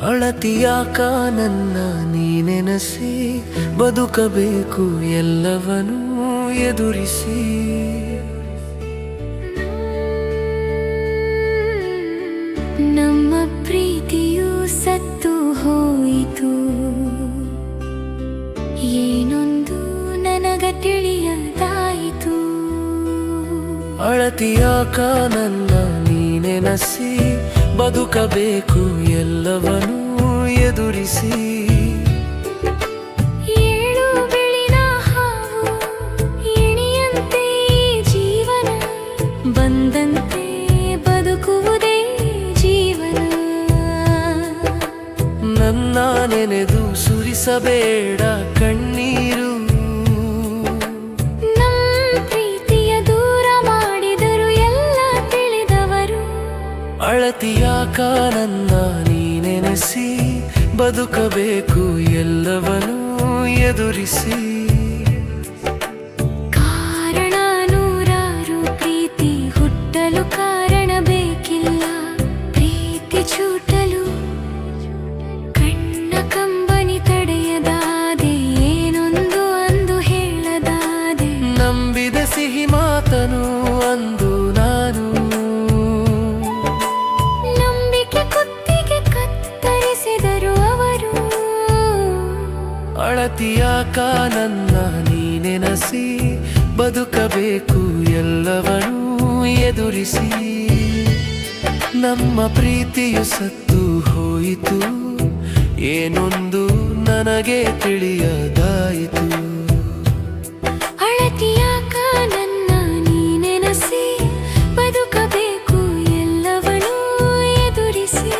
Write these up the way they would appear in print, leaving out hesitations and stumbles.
ಅಳತಿಯಾಕ ನನ್ನ ನೀನೆನಸಿ ಬದುಕಬೇಕು ಎಲ್ಲವನ್ನೂ ಎದುರಿಸಿ. ನಮ್ಮ ಪ್ರೀತಿಯು ಸತ್ತು ಹೋಯಿತು, ಏನೊಂದು ನನಗ ತಿಳಿಯದಾಯಿತು. ಅಳತಿಯಾಕ ನನ್ನ ನೀನೆನಸಿ ಬದುಕಬೇಕು ಎಲ್ಲವನ್ನೂ ಎದುರಿಸಿ. ಏಳು ಬೆಳಿನ ಹಾವು ಎಣಿಯಂತೆ ಜೀವನ, ಬಂದಂತೆ ಬದುಕುವುದೇ ಜೀವನ. ನನ್ನ ನೆನೆದು ಸುರಿಸಬೇಡ ಕಣ್ಣೀರು, ಅಳತಿಯಾಕ ನನ್ನ ನೀನೆನಸಿ ಬದುಕಬೇಕು ಎಲ್ಲವನ್ನೂ ಎದುರಿಸಿ. ಕಾರಣ ನೂರಾರು, ಪ್ರೀತಿ ಹುಟ್ಟಲು ಕಾರಣ ಬೇಕಿಲ್ಲ. ಪ್ರೀತಿ ಚೂಟಲು ಕಣ್ಣ ಕಂಬನಿ ತಡೆಯದಾದೆ, ಏನೊಂದು ಅಂದು ಹೇಳದಾದೆ. ನಂಬಿದ ಸಿಹಿ ಮಾತನು ಅಂದು ನಾನು, ಅಳತಿಯಾಕ ನನ್ನ ನೀನೆನಸಿ ಬದುಕಬೇಕು ಎಲ್ಲವನ್ನೂ ಎದುರಿಸಿ. ನಮ್ಮ ಪ್ರೀತಿಯು ಸತ್ತು ಹೋಯಿತು, ಏನೊಂದು ನನಗೆ ತಿಳಿಯದಾಯಿತು. ಅಳತಿಯಾಕ ನನ್ನ ನೀನೆನಸಿ ಬದುಕಬೇಕು ಎಲ್ಲವನ್ನೂ ಎದುರಿಸಿ.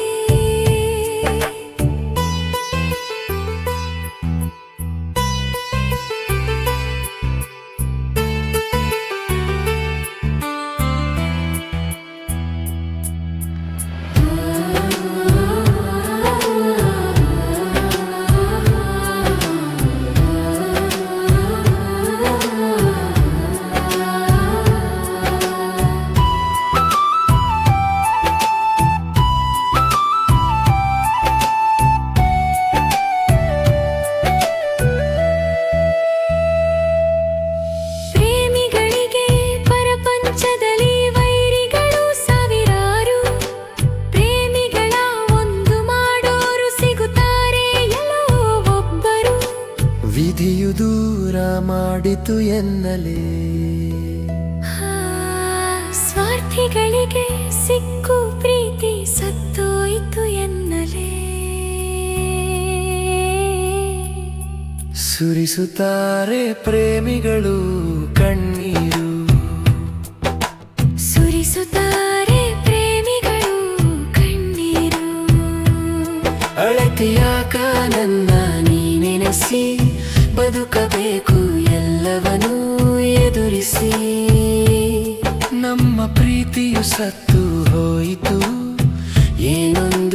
ವಿಧಿಯು ದೂರ ಮಾಡಿತು ಎನ್ನಲೇ, ಸ್ವಾರ್ಥಿಗಳಿಗೆ ಸಿಕ್ಕು ಪ್ರೀತಿ ಸತ್ತೋಯಿತು ಎನ್ನಲೇ. ಸುರಿಸುತ್ತಾರೆ ಪ್ರೇಮಿಗಳು ಕಣ್ಣೀರು, ಸುರಿಸುತ್ತಾರೆ ಪ್ರೇಮಿಗಳು ಕಣ್ಣೀರು. ಅಳತಿಯಾಕ ನನ್ನ ನೀನೆನಸಿ ಬದುಕಬೇಕು ಎಲ್ಲವನ್ನೂ ಎದುರಿಸಿ. ನಮ್ಮ ಪ್ರೀತಿಯು ಸತ್ತು ಹೋಯಿತು, ಏನೊಂದು